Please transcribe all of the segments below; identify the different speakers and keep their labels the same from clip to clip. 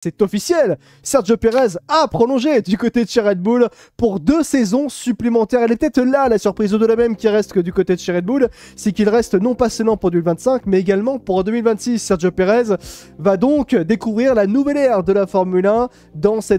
Speaker 1: C'est officiel, Sergio Pérez a prolongé du côté de chez Red Bull pour 2 saisons supplémentaires. Elle est peut-être là la surprise au-delà même qui reste que du côté de chez Red Bull, c'est qu'il reste non pas seulement pour 2025 mais également pour 2026. Sergio Pérez va donc découvrir la nouvelle ère de la Formule 1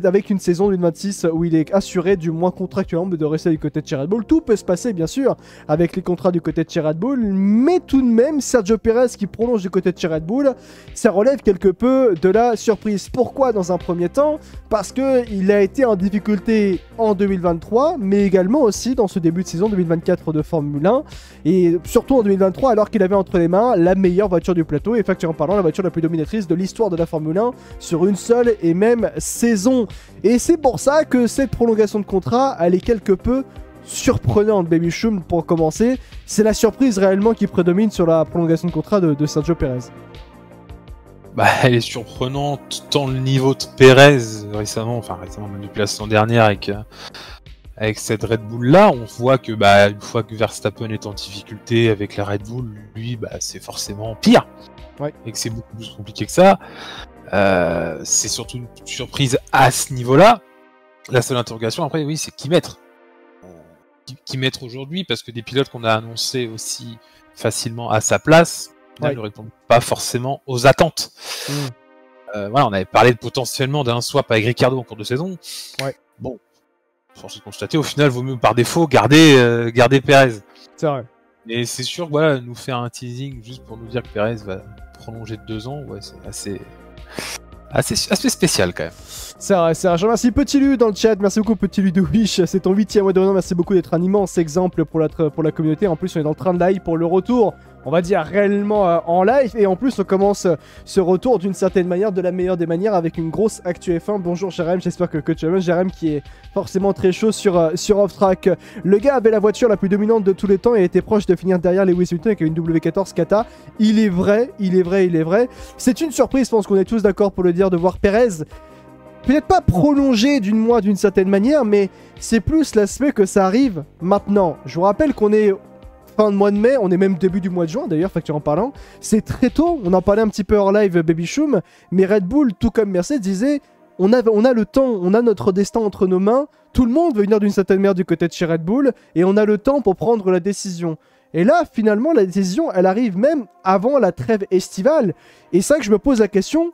Speaker 1: avec une saison 2026 où il est assuré du moins contractuellement de rester du côté de chez Red Bull. Tout peut se passer bien sûr avec les contrats du côté de chez Red Bull, mais tout de même Sergio Pérez qui prolonge du côté de chez Red Bull, ça relève quelque peu de la surprise. Pourquoi dans un premier temps? Parce qu'il a été en difficulté en 2023, mais également aussi dans ce début de saison 2024 de Formule 1, et surtout en 2023 alors qu'il avait entre les mains la meilleure voiture du plateau, et factuellement parlant la voiture la plus dominatrice de l'histoire de la Formule 1 sur une seule et même saison. Et c'est pour ça que cette prolongation de contrat, elle est quelque peu surprenante, Baby Choum, pour commencer. C'est la surprise réellement qui prédomine sur la prolongation de contrat de Sergio Pérez.
Speaker 2: Bah, elle est surprenante tant le niveau de Pérez récemment même depuis la saison dernière avec cette Red Bull là, on voit que une fois que Verstappen est en difficulté avec la Red Bull, lui c'est forcément pire.
Speaker 1: Ouais.
Speaker 2: Et que c'est beaucoup plus compliqué que ça. C'est surtout une surprise à ce niveau-là. La seule interrogation après, oui, c'est qui mettre. Qui mettre aujourd'hui, parce que des pilotes qu'on a annoncés aussi facilement à sa place, ne répondent pas forcément aux attentes. Voilà, on avait parlé potentiellement d'un swap avec Ricciardo en cours de saison.
Speaker 1: Ouais.
Speaker 2: Bon, force de constater, au final, vaut mieux par défaut garder Pérez.
Speaker 1: C'est vrai.
Speaker 2: Mais c'est sûr que voilà, nous faire un teasing juste pour nous dire que Pérez va prolonger de 2 ans, ouais, c'est assez spécial quand même.
Speaker 1: C'est vrai, je remercie Petit Lu dans le chat, merci beaucoup Petit Lu de Wish, c'est ton 8e mois de moment, merci beaucoup d'être un immense exemple pour la communauté. En plus on est dans le train de live pour le retour, on va dire réellement en live, et en plus on commence ce retour d'une certaine manière, de la meilleure des manières, avec une grosse actu F1. Bonjour Jérém, j'espère que tu vas bien. Jérém qui est forcément très chaud sur Off-Track. Le gars avait la voiture la plus dominante de tous les temps et était proche de finir derrière Lewis Hamilton avec une W14 Kata. Il est vrai. C'est une surprise, je pense qu'on est tous d'accord pour le dire, de voir Pérez peut-être pas prolongé d'une certaine manière, mais c'est plus l'aspect que ça arrive maintenant. Je vous rappelle qu'on est fin de mois de mai, on est même début du mois de juin d'ailleurs, factuellement parlant. C'est très tôt, on en parlait un petit peu hors live, Baby Choum, mais Red Bull, tout comme Mercedes, disait on a le temps, on a notre destin entre nos mains, tout le monde veut venir d'une certaine manière du côté de chez Red Bull, et on a le temps pour prendre la décision. Et là, finalement, la décision, elle arrive même avant la trêve estivale. Et c'est ça que je me pose la question,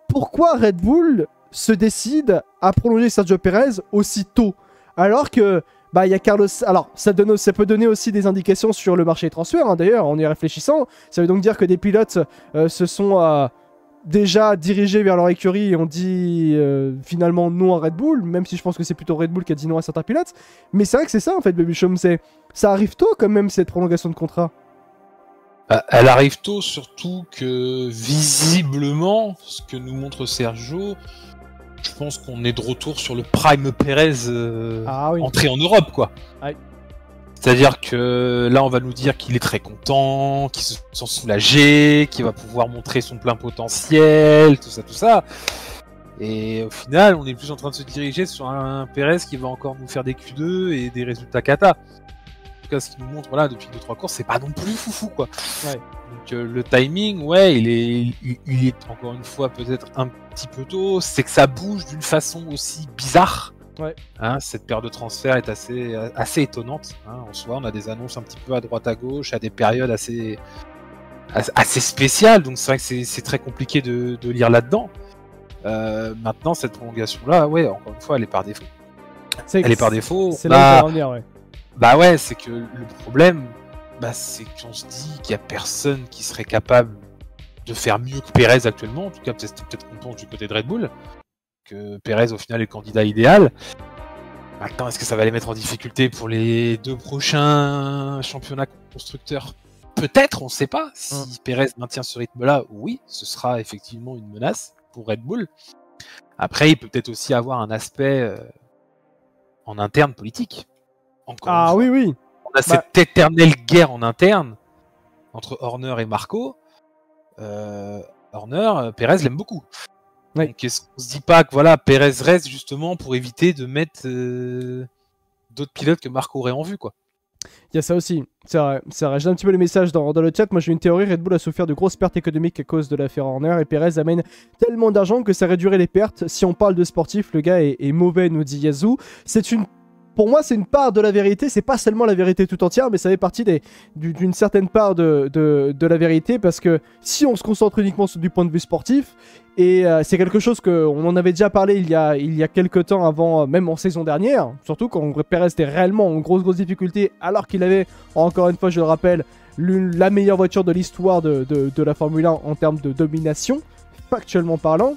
Speaker 1: pourquoi Red Bull se décide à prolonger Sergio Pérez aussi tôt, alors que il y a Carlos. Alors ça peut donner aussi des indications sur le marché des transferts, hein, d'ailleurs en y réfléchissant. Ça veut donc dire que des pilotes se sont déjà dirigés vers leur écurie et ont dit finalement non à Red Bull, même si je pense que c'est plutôt Red Bull qui a dit non à certains pilotes. Mais c'est vrai que c'est ça en fait, Baby Choum, ça arrive tôt quand même cette prolongation de contrat.
Speaker 2: Elle arrive tôt, surtout que visiblement, ce que nous montre Sergio, je pense qu'on est de retour sur le prime Pérez entré en Europe, quoi.
Speaker 1: Ouais.
Speaker 2: C'est-à-dire que là, on va nous dire qu'il est très content, qu'il se sent soulagé, qu'il va pouvoir montrer son plein potentiel, tout ça. Et au final, on est plus en train de se diriger sur un Pérez qui va encore nous faire des Q2 et des résultats cata. En tout cas, ce qu'il nous montre, voilà, depuis 2-3 courses, c'est pas non plus foufou, quoi.
Speaker 1: Ouais.
Speaker 2: Donc le timing, ouais, il est encore une fois peut-être un petit peu tôt. C'est que ça bouge d'une façon aussi bizarre.
Speaker 1: Ouais.
Speaker 2: Hein, cette paire de transferts est assez étonnante. Hein, en soi, on a des annonces un petit peu à droite à gauche, à des périodes assez spéciales. Donc c'est vrai que c'est très compliqué de lire là-dedans. Maintenant, cette prolongation-là, ouais, encore une fois, elle est par défaut. Elle est par défaut.
Speaker 1: C'est là où on va revenir, ouais.
Speaker 2: Bah ouais, c'est que le problème, c'est qu'on se dit qu'il n'y a personne qui serait capable de faire mieux que Pérez actuellement. En tout cas, peut-être qu'on pense du côté de Red Bull, que Pérez au final est le candidat idéal. Maintenant, est-ce que ça va les mettre en difficulté pour les 2 prochains championnats constructeurs? Peut-être, on ne sait pas. Si Pérez maintient ce rythme-là, oui, ce sera effectivement une menace pour Red Bull. Après, il peut peut-être aussi avoir un aspect en interne politique.
Speaker 1: Oui.
Speaker 2: On a cette éternelle guerre en interne entre Horner et Marco. Horner, Pérez l'aime beaucoup.
Speaker 1: Oui.
Speaker 2: Donc est-ce qu'on se dit pas que voilà, Pérez reste justement pour éviter de mettre d'autres pilotes que Marco aurait en vue, quoi.
Speaker 1: Il y a ça aussi, c'est vrai. J'ai un petit peu les messages dans le chat. Moi j'ai une théorie, Red Bull a souffert de grosses pertes économiques à cause de l'affaire Horner et Perez amène tellement d'argent que ça réduirait les pertes. Si on parle de sportif, le gars est mauvais, nous dit Yazoo. Pour moi, c'est une part de la vérité, c'est pas seulement la vérité tout entière, mais ça fait partie d'une certaine part de la vérité, parce que si on se concentre uniquement du point de vue sportif, et c'est quelque chose qu'on en avait déjà parlé il y a quelques temps avant, même en saison dernière, surtout quand Perez était réellement en grosse difficulté, alors qu'il avait, encore une fois je le rappelle, la meilleure voiture de l'histoire de la Formule 1 en termes de domination, factuellement parlant.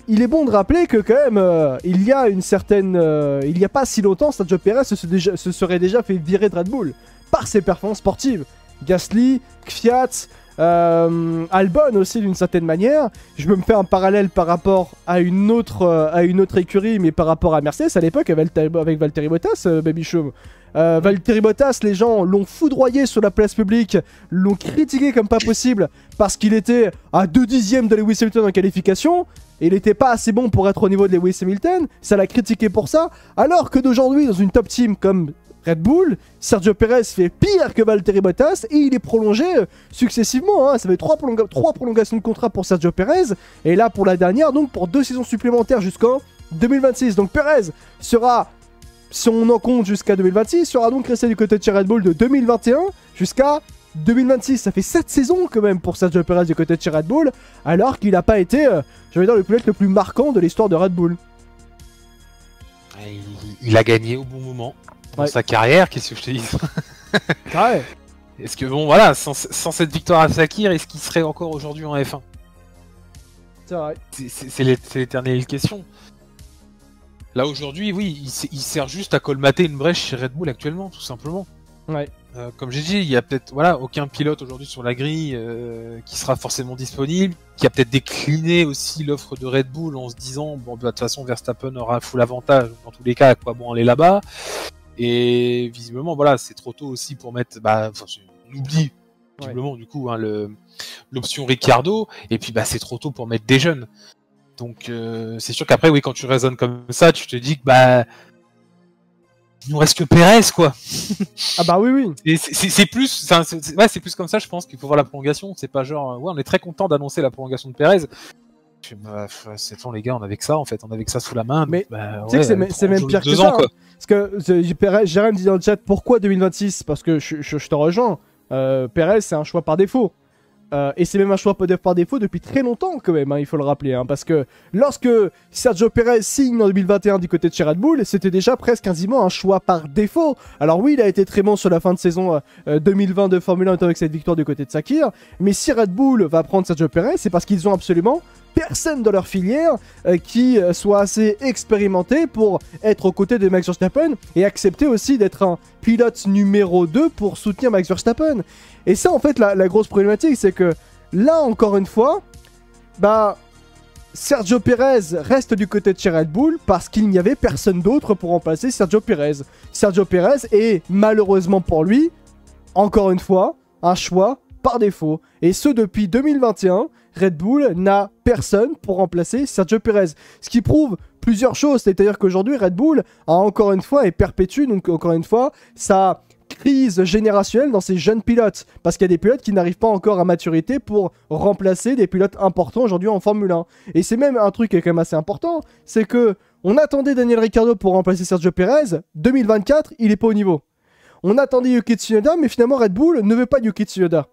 Speaker 1: Il est bon de rappeler que quand même, il y a pas si longtemps, Sergio Perez se serait déjà fait virer de Red Bull par ses performances sportives. Gasly, Kvyat, Albon aussi d'une certaine manière. Je me fais un parallèle par rapport à une autre écurie, mais par rapport à Mercedes à l'époque avec Valtteri Bottas, Baby Chauve. Valtteri Bottas, les gens l'ont foudroyé sur la place publique, l'ont critiqué comme pas possible parce qu'il était à 2/10 de Lewis Hamilton en qualification et il n'était pas assez bon pour être au niveau de Lewis Hamilton. Ça l'a critiqué pour ça, alors que d'aujourd'hui dans une top team comme Red Bull, Sergio Perez fait pire que Valtteri Bottas et il est prolongé successivement. Hein. Ça fait 3 prolongations de contrat pour Sergio Perez et là pour la dernière, donc pour 2 saisons supplémentaires jusqu'en 2026. Donc Perez sera, si on en compte jusqu'à 2026, sera donc resté du côté de chez Red Bull de 2021 jusqu'à 2026. Ça fait 7 saisons quand même pour Sergio Perez du côté de chez Red Bull, alors qu'il n'a pas été, je vais dire, le pilote le plus marquant de l'histoire de Red Bull.
Speaker 2: Il a gagné au bon moment dans sa carrière, qu'est-ce que je te dis?
Speaker 1: Ouais.
Speaker 2: Est-ce que bon voilà, sans cette victoire à Sakir, est-ce qu'il serait encore aujourd'hui en F1?
Speaker 1: C'est vrai.
Speaker 2: C'est l'éternelle question. Là aujourd'hui, oui, il sert juste à colmater une brèche chez Red Bull actuellement, tout simplement.
Speaker 1: Ouais.
Speaker 2: Comme j'ai dit, il y a peut-être aucun pilote aujourd'hui sur la grille qui sera forcément disponible, qui a peut-être décliné aussi l'offre de Red Bull en se disant bon de toute façon Verstappen aura un full avantage dans tous les cas, à quoi bon aller là-bas. Et visiblement voilà, c'est trop tôt aussi pour mettre on oublie visiblement du coup l'option Ricciardo, et puis c'est trop tôt pour mettre des jeunes. Donc c'est sûr qu'après oui, quand tu raisonnes comme ça, tu te dis que il nous reste que Perez, quoi.
Speaker 1: Ah bah oui.
Speaker 2: Et c'est plus comme ça, je pense qu'il faut voir la prolongation. C'est pas genre, on est très content d'annoncer la prolongation de Perez. C'est bon les gars, on avait que ça en fait, on avait que ça sous la main.
Speaker 1: Mais tu sais que c'est même pire que ça. Quoi. Parce que Perez, Jérém dit dans le chat, pourquoi 2026? Parce que je te rejoins. Perez, c'est un choix par défaut. Et c'est même un choix par défaut depuis très longtemps quand même, hein, il faut le rappeler. Hein, parce que lorsque Sergio Perez signe en 2021 du côté de chez Red Bull, c'était déjà presque quasiment un choix par défaut. Alors oui, il a été très bon sur la fin de saison 2020 de Formule 1 avec cette victoire du côté de Sakir. Mais si Red Bull va prendre Sergio Perez, c'est parce qu'ils ont absolument personne dans leur filière qui soit assez expérimenté pour être aux côtés de Max Verstappen et accepter aussi d'être un pilote numéro 2 pour soutenir Max Verstappen. Et ça, en fait, la grosse problématique, c'est que là, encore une fois, Sergio Perez reste du côté de chez Red Bull parce qu'il n'y avait personne d'autre pour remplacer Sergio Perez. Sergio Perez est, malheureusement pour lui, encore une fois, un choix par défaut. Et ce, depuis 2021, Red Bull n'a personne pour remplacer Sergio Perez. Ce qui prouve plusieurs choses, c'est-à-dire qu'aujourd'hui, Red Bull a encore une fois et perpétue, donc encore une fois, sa crise générationnelle dans ces jeunes pilotes. Parce qu'il y a des pilotes qui n'arrivent pas encore à maturité pour remplacer des pilotes importants aujourd'hui en Formule 1. Et c'est même un truc qui est quand même assez important, c'est que on attendait Daniel Ricciardo pour remplacer Sergio Perez, 2024, il est pas au niveau. On attendait Yuki Tsunoda, mais finalement Red Bull ne veut pas Yuki Tsunoda.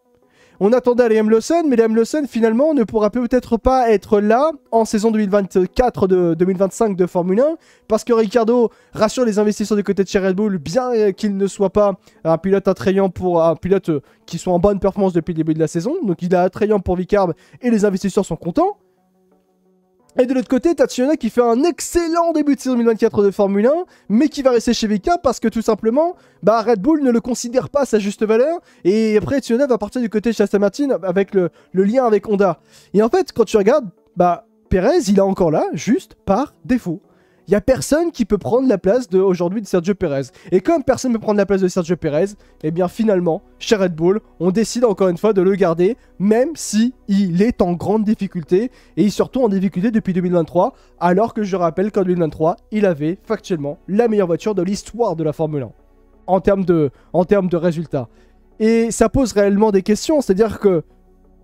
Speaker 1: On attendait Liam Lawson, mais Liam Lawson finalement ne pourra peut-être pas être là en saison 2024 de 2025 de Formule 1 parce que Ricciardo rassure les investisseurs du côté de chez Red Bull, bien qu'il ne soit pas un pilote attrayant pour un pilote qui soit en bonne performance depuis le début de la saison. Donc il est attrayant pour Vicarb et les investisseurs sont contents. Et de l'autre côté, Tsunoda qui fait un excellent début de saison 2024 de Formule 1, mais qui va rester chez Vicarb parce que tout simplement, Red Bull ne le considère pas à sa juste valeur. Et après, Tsunoda va partir du côté de chez Aston Martin avec le lien avec Honda. Et en fait, quand tu regardes, Perez, il est encore là, juste par défaut. Il n'y a personne qui peut prendre la place aujourd'hui de Sergio Perez. Et comme personne ne peut prendre la place de Sergio Perez, eh bien finalement, chez Red Bull, on décide encore une fois de le garder, même si il est en grande difficulté, et surtout en difficulté depuis 2023, alors que je rappelle qu'en 2023, il avait factuellement la meilleure voiture de l'histoire de la Formule 1. en termes de résultats. Et ça pose réellement des questions, c'est-à-dire que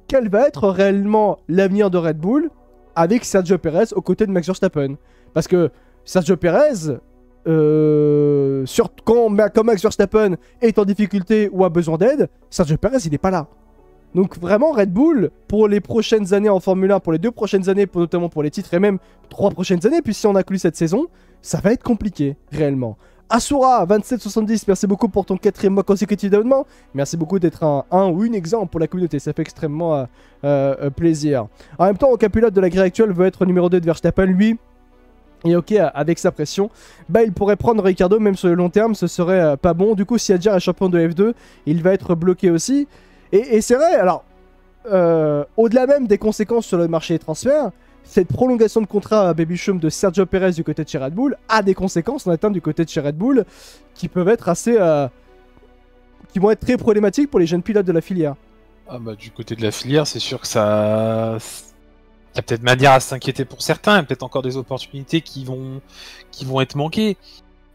Speaker 1: quel va être réellement l'avenir de Red Bull avec Sergio Perez aux côtés de Max Verstappen? Parce que Sergio Perez, quand Max Verstappen est en difficulté ou a besoin d'aide, Sergio Perez, il n'est pas là. Donc vraiment, Red Bull, pour les prochaines années en Formule 1, pour les 2 prochaines années, notamment pour les titres, et même 3 prochaines années, puis si on inclut cette saison, ça va être compliqué, réellement. Asura, 2770, merci beaucoup pour ton 4e mois consécutif d'abonnement. Merci beaucoup d'être un ou une exemple pour la communauté, ça fait extrêmement plaisir. En même tant, aucun pilote de la grille actuelle veut être numéro 2 de Verstappen, lui. Et ok, avec sa pression, bah il pourrait prendre Ricciardo, même sur le long terme, ce serait pas bon. Du coup, si Adjar est champion de F2, il va être bloqué aussi. Et c'est vrai, alors, au-delà même des conséquences sur le marché des transferts, cette prolongation de contrat à Baby Chum de Sergio Perez du côté de chez Red Bull a des conséquences en atteinte du côté de chez Red Bull qui peuvent être assez... qui vont être très problématiques pour les jeunes pilotes de la filière.
Speaker 2: Ah bah, du côté de la filière, c'est sûr que ça... Il y a peut-être manière à s'inquiéter pour certains, il y a peut-être encore des opportunités qui vont être manquées.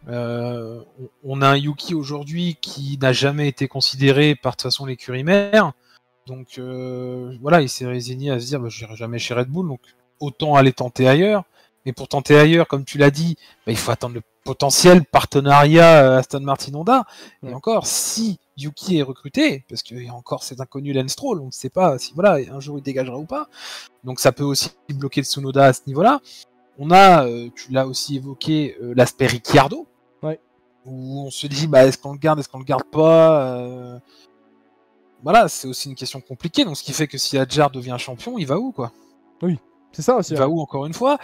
Speaker 2: On a un Yuki aujourd'hui qui n'a jamais été considéré par de toute façon l'écurie mère. Donc voilà, il s'est résigné à se dire bah, je n'irai jamais chez Red Bull, donc autant aller tenter ailleurs. Mais pour tenter ailleurs, comme tu l'as dit, bah, il faut attendre le potentiel partenariat Aston Martin Honda. Et encore, si Yuki est recruté, parce qu'il y a encore cet inconnu Lance Stroll, on ne sait pas si voilà, un jour il dégagera ou pas. Donc ça peut aussi bloquer le Tsunoda à ce niveau-là. On a, tu l'as aussi évoqué, l'aspect Ricciardo, où on se dit bah, est-ce qu'on le garde, est-ce qu'on le garde pas Voilà, c'est aussi une question compliquée. Donc ce qui fait que si Adjar devient champion, il va où quoi?
Speaker 1: Oui, c'est ça aussi.
Speaker 2: Il va où encore une fois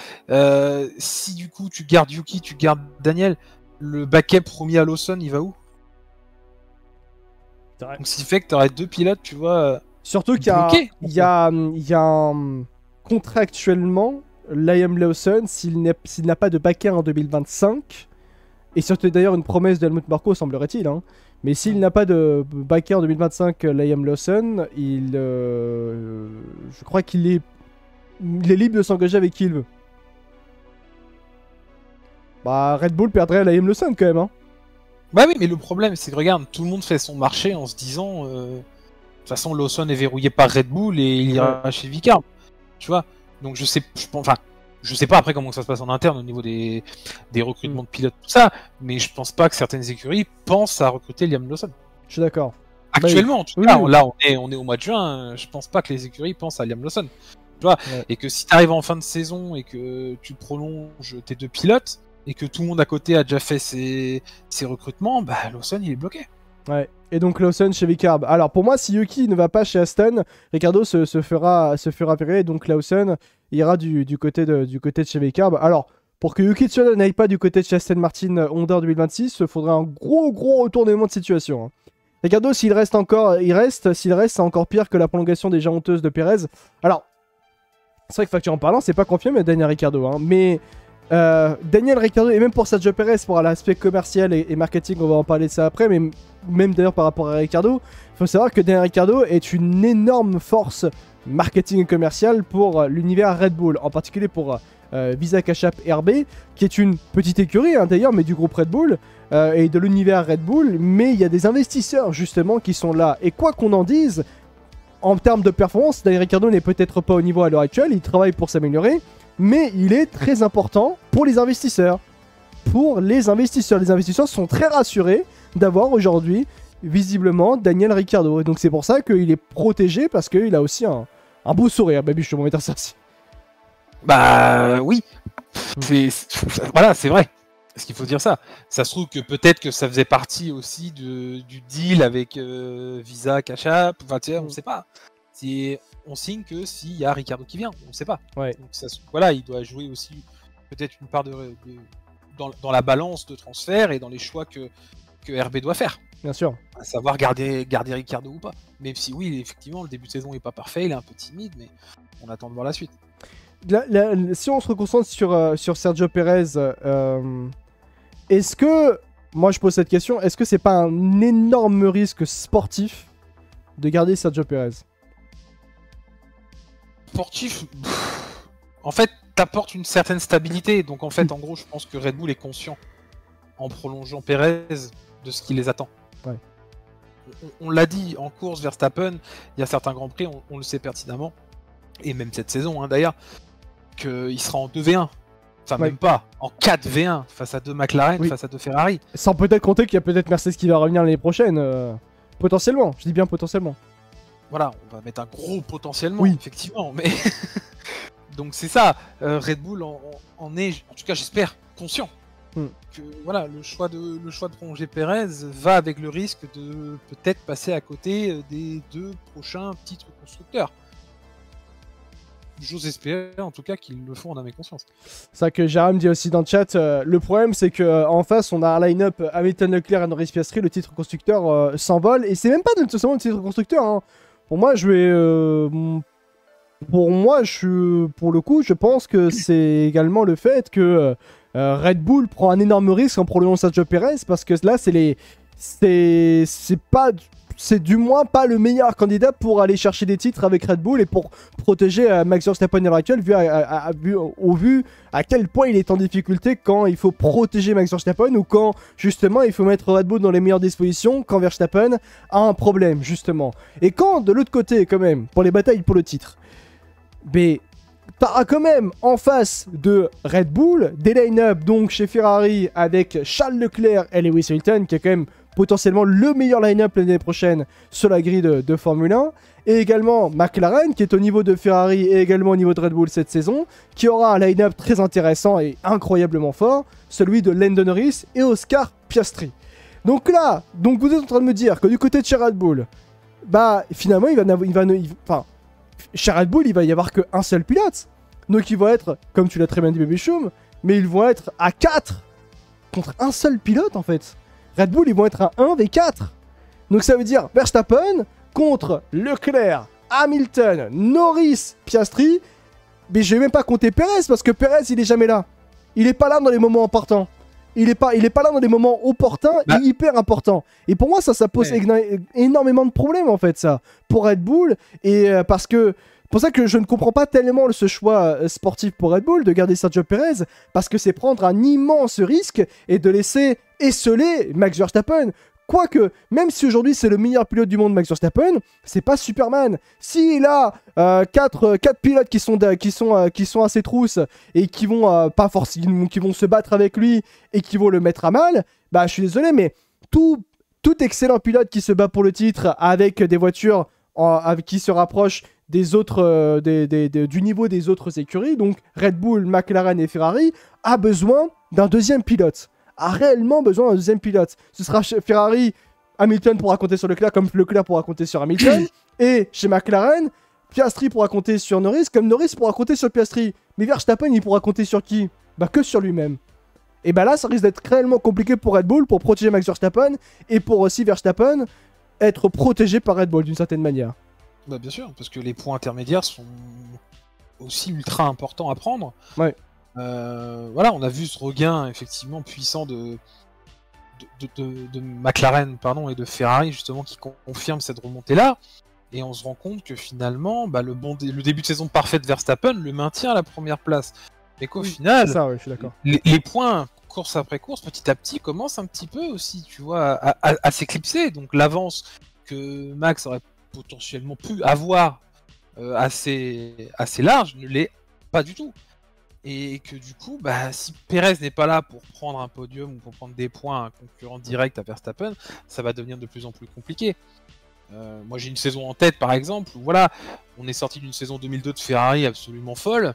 Speaker 2: si du coup tu gardes Yuki, tu gardes Daniel, le backup promis à Lawson, il va où? Donc ce qui fait que tu aurais 2 pilotes, tu vois.
Speaker 1: Surtout qu'il y a contractuellement Liam Lawson, s'il n'a pas de backer en 2025, et surtout d'ailleurs une promesse de Helmut Marko semblerait-il, hein, mais s'il n'a pas de backer en 2025, Liam Lawson, je crois qu'il est libre de s'engager avec qui il veut. Bah Red Bull perdrait Liam Lawson quand même, hein.
Speaker 2: Bah oui, mais le problème c'est que regarde, tout le monde fait son marché en se disant de toute façon Lawson est verrouillé par Red Bull et il ira chez Vicar. Tu vois. Donc je sais pas après comment ça se passe en interne au niveau des recrutements de pilotes, tout ça, mais je pense pas que certaines écuries pensent à recruter Liam Lawson.
Speaker 1: Je suis d'accord.
Speaker 2: Actuellement, en tout cas, là on est au mois de juin, je pense pas que les écuries pensent à Liam Lawson. Tu vois, et que si tu arrives en fin de saison et que tu prolonges tes 2 pilotes, et que tout le monde à côté a déjà fait ses recrutements, bah Lawson il est bloqué.
Speaker 1: Ouais, et donc Lawson chez Vicarb. Alors pour moi, si Yuki ne va pas chez Aston, Ricciardo se fera virer, donc Lawson ira du côté de chez Vicarb. Alors, pour que Yuki Tsunoda n'aille pas du côté de chez Aston Martin Honda en 2026, il faudrait un gros retournement de situation. Hein. Ricciardo, s'il reste, c'est encore pire que la prolongation déjà honteuse de Perez. Alors, c'est vrai que factuellement parlant, c'est pas confirmé Daniel Ricciardo, hein, mais... Daniel Ricciardo, et même pour Sergio Perez, pour l'aspect commercial et marketing, on va en parler de ça après, mais même d'ailleurs par rapport à Ricciardo, il faut savoir que Daniel Ricciardo est une énorme force marketing et commerciale pour l'univers Red Bull, en particulier pour Visa Cash App RB, qui est une petite écurie hein, d'ailleurs, mais du groupe Red Bull et de l'univers Red Bull, mais il y a des investisseurs justement qui sont là, et quoi qu'on en dise, en termes de performance, Daniel Ricciardo n'est peut-être pas au niveau à l'heure actuelle, il travaille pour s'améliorer, mais il est très important pour les investisseurs. Les investisseurs sont très rassurés d'avoir aujourd'hui, visiblement, Daniel Ricciardo. Et donc c'est pour ça qu'il est protégé, parce qu'il a aussi un beau sourire. Baby, je te mettre ça aussi.
Speaker 2: Bah oui, voilà, c'est vrai. Est-ce qu'il faut dire ça? Ça se trouve que peut-être que ça faisait partie aussi du deal avec Visa, Cash App, enfin tu sais, on sait pas. On signe que s'il y a Ricciardo qui vient, on ne sait pas.
Speaker 1: Ouais.
Speaker 2: Donc voilà, il doit jouer aussi peut-être une part dans la balance de transfert et dans les choix que RB doit faire.
Speaker 1: Bien sûr.
Speaker 2: À savoir garder Ricciardo ou pas. Même si oui, effectivement, le début de saison n'est pas parfait, il est un peu timide, mais on attend de voir la suite.
Speaker 1: Si on se concentre sur Sergio Perez, est-ce que, moi je pose cette question, est-ce que c'est pas un énorme risque sportif de garder Sergio Perez?
Speaker 2: Sportif, en fait, t'apportes une certaine stabilité. Donc en fait, en gros, je pense que Red Bull est conscient, en prolongeant Perez, de ce qui les attend.
Speaker 1: Ouais.
Speaker 2: On l'a dit, en course, Verstappen, il y a certains Grands Prix, on le sait pertinemment, et même cette saison hein, d'ailleurs, qu'il sera en 2v1. Enfin, même pas, en 4v1 face à 2 McLaren, face à 2 Ferrari.
Speaker 1: Sans peut-être compter qu'il y a peut-être Mercedes qui va revenir l'année prochaine. Potentiellement, je dis bien potentiellement.
Speaker 2: Voilà, on va mettre un gros potentiellement, effectivement, mais... Donc c'est ça, Red Bull en est, en tout cas j'espère, conscient. Que voilà, le choix de prolonger Pérez va avec le risque de peut-être passer à côté des 2 prochains titres constructeurs. J'ose espérer en tout cas qu'ils le font en âme et conscience.
Speaker 1: C'est ça que Jérôme dit aussi dans le chat. Le problème c'est que en face on a un line-up Hamilton, Leclerc et Norris, Piastri, le titre constructeur s'envole et c'est même pas seulement le titre constructeur. Hein. Pour moi pour le coup, je pense que c'est également le fait que Red Bull prend un énorme risque en prolongeant Sergio Pérez parce que là c'est du moins pas le meilleur candidat pour aller chercher des titres avec Red Bull et pour protéger Max Verstappen à l'heure actuelle vu à quel point il est en difficulté quand il faut protéger Max Verstappen ou quand justement il faut mettre Red Bull dans les meilleures dispositions quand Verstappen a un problème justement. Et quand de l'autre côté quand même pour les batailles pour le titre, mais t'auras quand même en face de Red Bull des line-up donc chez Ferrari avec Charles Leclerc et Lewis Hamilton qui est quand même potentiellement le meilleur line-up l'année prochaine sur la grille de Formule 1 et également McLaren qui est au niveau de Ferrari et également au niveau de Red Bull cette saison qui aura un line-up très intéressant et incroyablement fort, celui de Lando Norris et Oscar Piastri. Donc là, vous êtes en train de me dire que du côté de chez Red Bull, bah finalement chez Red Bull, il va y avoir qu'un seul pilote. Donc ils vont être, comme tu l'as très bien dit Baby Choum, mais ils vont être à 4 contre un seul pilote en fait. Red Bull, ils vont être à 1v4. Donc ça veut dire Verstappen contre Leclerc, Hamilton, Norris, Piastri. Mais je vais même pas compter Pérez parce que Pérez, il est jamais là. Il est pas là dans les moments importants. Il est pas là dans les moments opportuns et hyper importants. Et pour moi, ça pose énormément de problèmes en fait, ça, pour Red Bull. Et parce que pour ça que je ne comprends pas tellement ce choix sportif pour Red Bull de garder Sergio Pérez, parce que c'est prendre un immense risque et de laisser esseler Max Verstappen. Quoique, même si aujourd'hui c'est le meilleur pilote du monde, Max Verstappen, c'est pas Superman. S'il a 4 pilotes qui sont à ses trousses et qui vont qui vont se battre avec lui et qui vont le mettre à mal, bah je suis désolé, mais tout excellent pilote qui se bat pour le titre avec des voitures qui se rapprochent des autres, du niveau des autres écuries, donc Red Bull, McLaren et Ferrari, a besoin d'un deuxième pilote. A réellement besoin d'un deuxième pilote. Ce sera chez Ferrari, Hamilton pourra compter sur Leclerc comme Leclerc pourra compter sur Hamilton. Et chez McLaren, Piastri pourra compter sur Norris comme Norris pourra compter sur Piastri. Mais Verstappen, il pourra compter sur qui? Bah que sur lui-même. Et bah là, ça risque d'être réellement compliqué pour Red Bull pour protéger Max Verstappen et pour aussi Verstappen être protégé par Red Bull d'une certaine manière.
Speaker 2: Bah bien sûr, parce que les points intermédiaires sont aussi ultra importants à prendre.
Speaker 1: Ouais.
Speaker 2: Voilà, on a vu ce regain effectivement puissant de McLaren et de Ferrari justement qui confirme cette remontée-là. Et on se rend compte que finalement, le début de saison parfait de Verstappen le maintient à la première place. Mais qu'au final,
Speaker 1: ça, ouais, je suis d'accord.
Speaker 2: Les points, course après course, petit à petit, commencent un petit peu aussi, tu vois, à s'éclipser. Donc l'avance que Max aurait potentiellement pu avoir assez large ne l'est pas du tout. Et que du coup, si Pérez n'est pas là pour prendre un podium ou pour prendre des points à un concurrent direct à Verstappen, ça va devenir de plus en plus compliqué. Moi j'ai une saison en tête par exemple où voilà, on est sorti d'une saison 2002 de Ferrari absolument folle.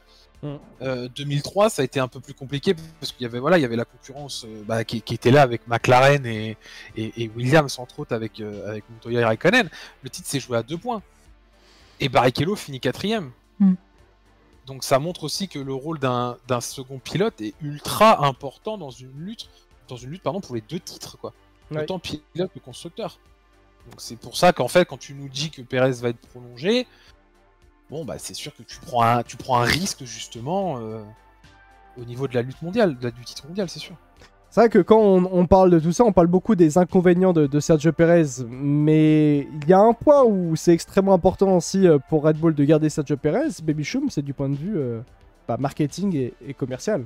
Speaker 2: 2003 ça a été un peu plus compliqué parce qu'il y avait la concurrence qui était là avec McLaren et Williams entre autres avec Montoya et Raikkonen. Le titre s'est joué à 2 points et Barrichello finit 4ème. Donc ça montre aussi que le rôle d'un second pilote est ultra important dans une lutte pour les 2 titres quoi. Ouais. Autant pilote que constructeur. Donc c'est pour ça qu'en fait quand tu nous dis que Pérez va être prolongé, c'est sûr que tu prends un risque justement au niveau de la lutte mondiale, du titre mondial, c'est sûr.
Speaker 1: C'est vrai que quand on parle de tout ça, on parle beaucoup des inconvénients de Sergio Pérez, mais il y a un point où c'est extrêmement important aussi pour Red Bull de garder Sergio Pérez, Baby Choum, c'est du point de vue marketing et commercial.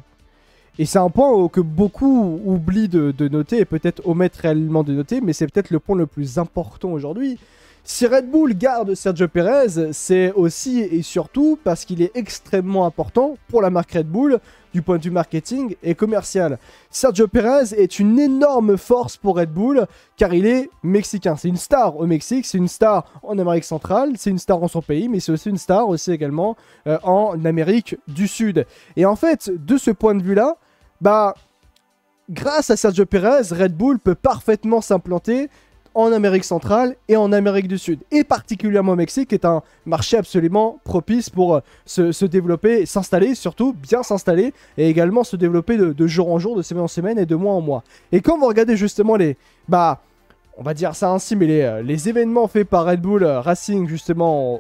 Speaker 1: Et c'est un point que beaucoup oublient de noter et peut-être omettent réellement de noter, mais c'est peut-être le point le plus important aujourd'hui. Si Red Bull garde Sergio Perez, c'est aussi et surtout parce qu'il est extrêmement important pour la marque Red Bull du point de vue marketing et commercial. Sergio Perez est une énorme force pour Red Bull car il est mexicain. C'est une star au Mexique, c'est une star en Amérique centrale, c'est une star en son pays, mais c'est aussi une star aussi également en Amérique du Sud. Et en fait, de ce point de vue-là, bah, grâce à Sergio Perez, Red Bull peut parfaitement s'implanter en Amérique centrale et en Amérique du Sud. Et particulièrement au Mexique, qui est un marché absolument propice pour se développer, s'installer, surtout bien s'installer, et également se développer de jour en jour, de semaine en semaine et de mois en mois. Et quand vous regardez justement les... Bah, on va dire ça ainsi, mais les événements faits par Red Bull Racing, justement,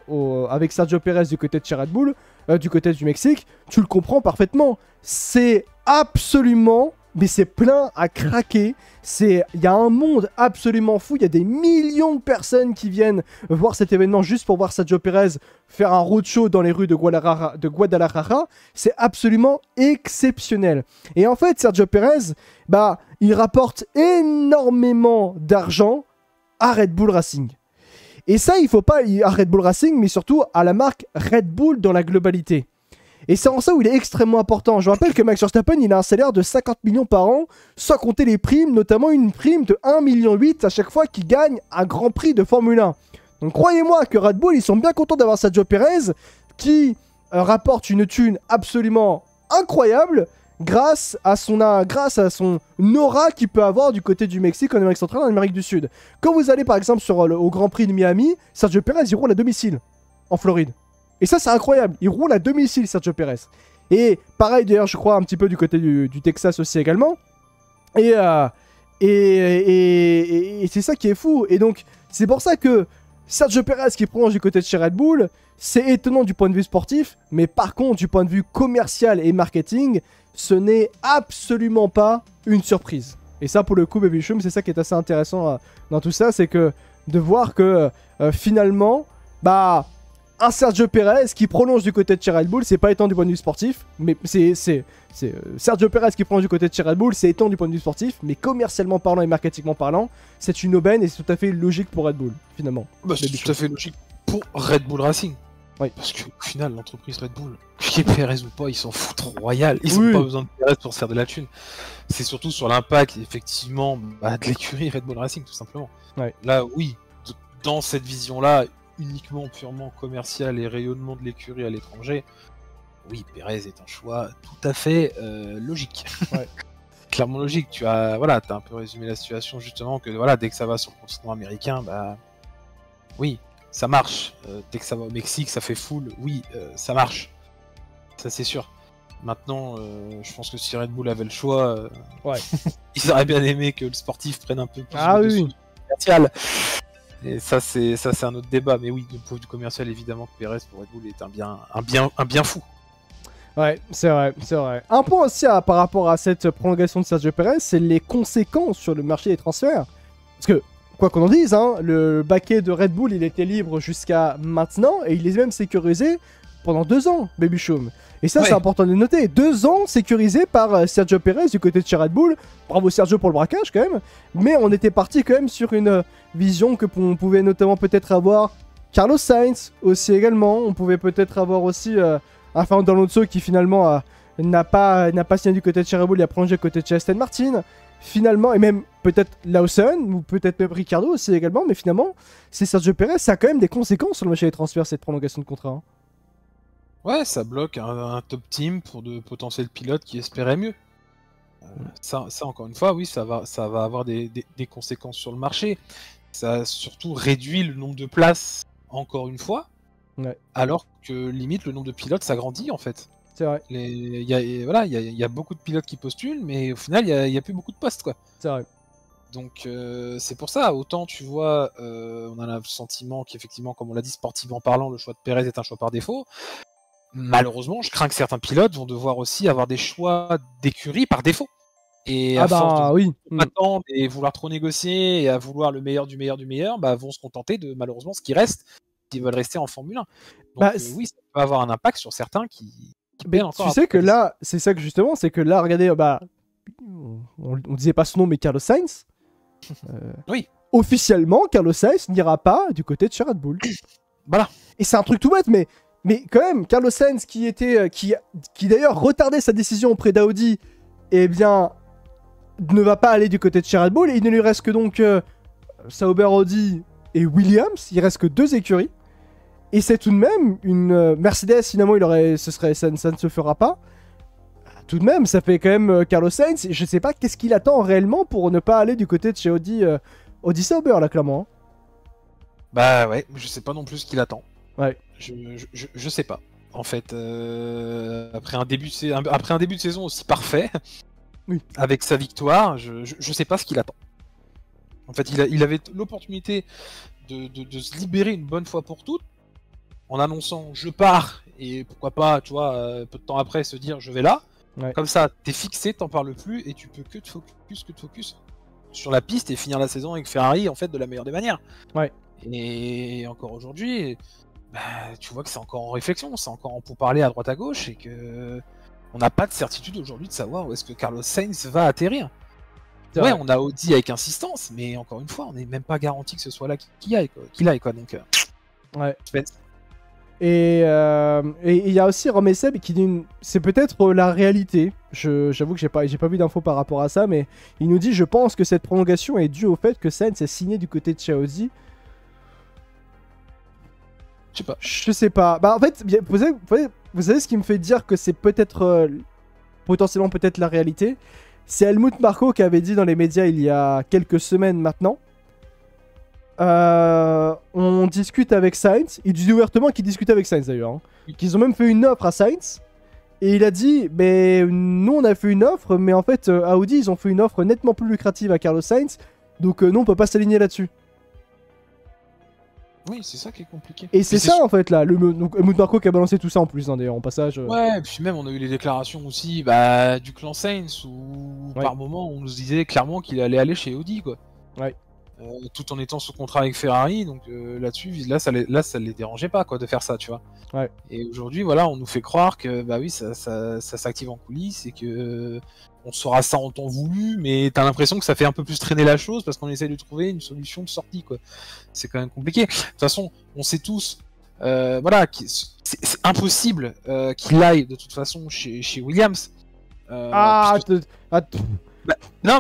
Speaker 1: avec Sergio Perez du côté de chez Red Bull, du côté du Mexique, tu le comprends parfaitement. C'est absolument... Mais c'est plein à craquer. Il y a un monde absolument fou. Il y a des millions de personnes qui viennent voir cet événement juste pour voir Sergio Perez faire un roadshow dans les rues de Guadalajara. C'est absolument exceptionnel. Et en fait, Sergio Perez, bah, il rapporte énormément d'argent à Red Bull Racing. Et ça, il faut pas à Red Bull Racing, mais surtout à la marque Red Bull dans la globalité. Et c'est en ça où il est extrêmement important. Je rappelle que Max Verstappen, il a un salaire de 50 millions par an, sans compter les primes, notamment une prime de 1,8 million à chaque fois qu'il gagne un Grand Prix de Formule 1. Donc croyez-moi que Red Bull, ils sont bien contents d'avoir Sergio Perez, qui rapporte une thune absolument incroyable, grâce à son aura qu'il peut avoir du côté du Mexique, en Amérique centrale, en Amérique du Sud. Quand vous allez par exemple au Grand Prix de Miami, Sergio Perez, il roule à domicile, en Floride. Et ça, c'est incroyable. Il roule à domicile, Sergio Perez. Et pareil, d'ailleurs, je crois un petit peu du côté du Texas aussi également. Et c'est ça qui est fou. Et donc, c'est pour ça que Sergio Perez qui prolonge du côté de chez Red Bull, c'est étonnant du point de vue sportif. Mais par contre, du point de vue commercial et marketing, ce n'est absolument pas une surprise. Et ça, pour le coup, Baby Shum, c'est ça qui est assez intéressant dans tout ça. C'est que de voir que finalement, bah... un Sergio Perez qui prolonge du côté de chez Red Bull, c'est pas étant du point de vue sportif, mais c'est Sergio Perez qui prolonge du côté de chez Red Bull, c'est étant du point de vue sportif, mais commercialement parlant et marketingement parlant, c'est une aubaine et c'est tout à fait logique pour Red Bull, finalement.
Speaker 2: Bah, c'est tout à fait logique pour Red Bull Racing. Oui. Parce qu'au final, l'entreprise Red Bull, qu'il y ait Perez ou pas, ils s'en foutent royal. Ils n'ont pas besoin de Perez pour se faire de la thune. C'est surtout sur l'impact, effectivement, de l'écurie Red Bull Racing, tout simplement. Ouais. Là, oui, dans cette vision-là, uniquement purement commercial et rayonnement de l'écurie à l'étranger, oui, Perez est un choix tout à fait logique. Ouais. Clairement logique. Tu as un peu résumé la situation justement que dès que ça va sur le continent américain, bah oui, ça marche. Dès que ça va au Mexique, ça fait full. Oui, ça marche. Ça c'est sûr. Maintenant, je pense que si Red Bull avait le choix, ils auraient bien aimé que le sportif prenne un peu plus de commercial. Et ça c'est un autre débat, mais oui, du point de vue commercial, évidemment que Perez pour Red Bull est un bien fou.
Speaker 1: Ouais, c'est vrai. Un point aussi par rapport à cette prolongation de Sergio Perez, c'est les conséquences sur le marché des transferts. Parce que, quoi qu'on en dise, le baquet de Red Bull, il était libre jusqu'à maintenant, et il est même sécurisé pendant 2 ans, Baby Shum. Et ça, c'est important de le noter. 2 ans sécurisés par Sergio Perez du côté de chez Red Bull. Bravo Sergio pour le braquage quand même. Mais on était parti quand même sur une vision que on pouvait notamment peut-être avoir Carlos Sainz aussi également. On pouvait peut-être avoir aussi un Fernando Alonso qui finalement n'a pas signé du côté de chez Red Bull. Il a prolongé du côté de chez Aston Martin. Finalement, et même peut-être Lawson, ou peut-être même Ricciardo aussi également. Mais finalement, c'est Sergio Perez. Ça a quand même des conséquences sur le marché des transferts, cette prolongation de contrat.
Speaker 2: Ouais, ça bloque un top team pour de potentiels pilotes qui espéraient mieux. Ça, encore une fois, oui, ça va avoir des conséquences sur le marché. Ça a surtout réduit le nombre de places, encore une fois, alors que limite le nombre de pilotes s'agrandit en fait.
Speaker 1: C'est vrai.
Speaker 2: Il y a beaucoup de pilotes qui postulent, mais au final, il n'y a plus beaucoup de postes, quoi.
Speaker 1: C'est vrai.
Speaker 2: Donc c'est pour ça, autant tu vois, on a le sentiment qu'effectivement, comme on l'a dit, sportivement parlant, le choix de Perez est un choix par défaut. Malheureusement, je crains que certains pilotes vont devoir aussi avoir des choix d'écurie par défaut. Et à force de attendre et vouloir trop négocier et à vouloir le meilleur du meilleur du meilleur, vont se contenter de malheureusement ce qui reste, s'ils veulent rester en Formule 1. Donc oui, ça peut avoir un impact sur certains qui
Speaker 1: Mais tu sais que là, c'est ça que justement, c'est que là, regardez, on disait pas son nom, mais Carlos Sainz.
Speaker 2: Oui.
Speaker 1: Officiellement, Carlos Sainz n'ira pas du côté de chez Red Bull.
Speaker 2: Voilà.
Speaker 1: Et c'est un truc tout bête, mais quand même, Carlos Sainz qui d'ailleurs retardait sa décision auprès d'Audi, eh bien, ne va pas aller du côté de chez Red Bull. Et il ne lui reste que donc Sauber, Audi et Williams. Il reste que 2 écuries. Et c'est tout de même une Mercedes, finalement, ça ne se fera pas. Tout de même, ça fait quand même Carlos Sainz. Je sais pas qu'est-ce qu'il attend réellement pour ne pas aller du côté de chez Audi Sauber, là, clairement.
Speaker 2: Bah ouais, je sais pas non plus ce qu'il attend.
Speaker 1: Ouais.
Speaker 2: Je sais pas. En fait, après un début de saison aussi parfait,
Speaker 1: oui,
Speaker 2: avec sa victoire, je sais pas ce qu'il attend. En fait, il avait l'opportunité de se libérer une bonne fois pour toutes, en annonçant je pars, et pourquoi pas, tu vois, peu de temps après se dire je vais là.
Speaker 1: Ouais.
Speaker 2: Comme ça, t'es fixé, t'en parles plus, et tu peux que te focus sur la piste et finir la saison avec Ferrari, en fait, de la meilleure des manières.
Speaker 1: Ouais.
Speaker 2: Et encore aujourd'hui, tu vois que c'est encore en réflexion, c'est encore en pourparlers à droite à gauche, et que on n'a pas de certitude aujourd'hui de savoir où est-ce que Carlos Sainz va atterrir. Ouais, on a Audi avec insistance, mais encore une fois, on n'est même pas garanti que ce soit là qu'il aille, quoi. Donc,
Speaker 1: ouais. Et il y a aussi Rome Seb qui dit c'est peut-être la réalité. J'avoue que j'ai pas vu d'infos par rapport à ça, mais il nous dit je pense que cette prolongation est due au fait que Sainz est signé du côté de chez Audi. Je sais pas. Bah en fait, vous savez ce qui me fait dire que c'est peut-être potentiellement peut-être la réalité. C'est Helmut Marko qui avait dit dans les médias il y a quelques semaines maintenant. On discute avec Sainz. Il dit ouvertement qu'il discute avec Sainz d'ailleurs. Hein. Qu'ils ont même fait une offre à Sainz. Et il a dit, mais nous on a fait une offre, mais en fait Audi ils ont fait une offre nettement plus lucrative à Carlos Sainz. Donc nous on peut pas s'aligner là-dessus.
Speaker 2: Oui, c'est ça qui est compliqué.
Speaker 1: Et c'est ça en fait là, donc Helmut Marko qui a balancé tout ça en plus, hein, d'ailleurs, en passage.
Speaker 2: Ouais, et puis même on a eu les déclarations aussi du clan Sainz où par moment on nous disait clairement qu'il allait aller chez Audi, quoi.
Speaker 1: Ouais.
Speaker 2: Tout en étant sous contrat avec Ferrari, donc là-dessus, ça les dérangeait pas, quoi, de faire ça, tu vois.
Speaker 1: Ouais.
Speaker 2: Et aujourd'hui, voilà, on nous fait croire que bah oui, ça s'active en coulisses et que on saura ça en temps voulu, mais t'as l'impression que ça fait un peu plus traîner la chose parce qu'on essaie de trouver une solution de sortie, quoi. C'est quand même compliqué. De toute façon, on sait tous, voilà, c'est impossible qu'il aille de toute façon chez Williams. Non,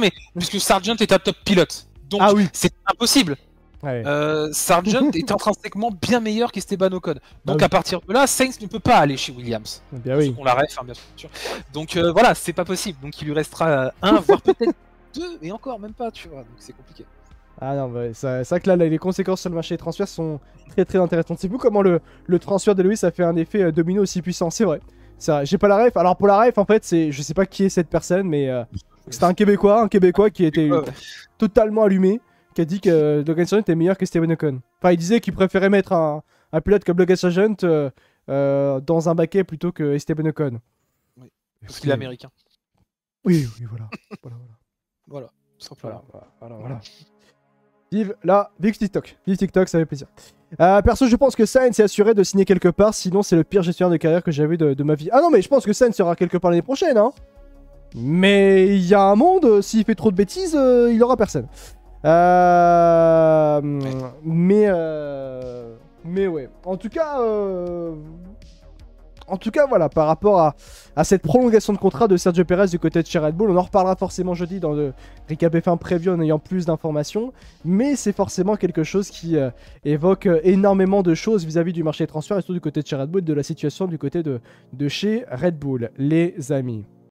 Speaker 2: mais puisque Sargent est un top pilote. Donc c'est impossible.
Speaker 1: Ouais.
Speaker 2: Sargent est intrinsèquement bien meilleur qu'Esteban Ocon. Donc à partir de là, Sainz ne peut pas aller chez Williams.
Speaker 1: Bien oui.
Speaker 2: On la ref, bien sûr. Donc voilà, c'est pas possible. Donc il lui restera un, voire peut-être 2, et encore même pas, tu vois. Donc c'est compliqué.
Speaker 1: Ah non, bah, c'est vrai que là, les conséquences sur le marché des transferts sont très très intéressantes. C'est fou comment le transfert de Lewis a fait un effet domino aussi puissant. C'est vrai. J'ai pas la ref. Alors pour la ref, en fait, je sais pas qui est cette personne, mais c'était un Québécois qui était totalement allumé, qui a dit que Logan Sargent était meilleur que Esteban Ocon. Enfin, il disait qu'il préférait mettre un pilote comme Logan Sargent dans un baquet plutôt que Esteban Ocon.
Speaker 2: Oui, parce qu'il est américain.
Speaker 1: Oui, voilà.
Speaker 2: Voilà, tout simplement.
Speaker 1: Voilà. Vive TikTok. Vive TikTok, ça fait plaisir. Perso, je pense que Sainz est assuré de signer quelque part, sinon c'est le pire gestionnaire de carrière que j'ai vu de ma vie. Ah non, mais je pense que Sainz sera quelque part l'année prochaine, hein. Mais il y a un monde, s'il fait trop de bêtises, il aura personne. Mais ouais. En tout cas, voilà, par rapport à cette prolongation de contrat de Sergio Perez du côté de chez Red Bull, on en reparlera forcément jeudi dans le Recap F1 Preview en ayant plus d'informations, mais c'est forcément quelque chose qui évoque énormément de choses vis-à-vis du marché des transferts et surtout du côté de chez Red Bull, de la situation du côté de chez Red Bull, les amis.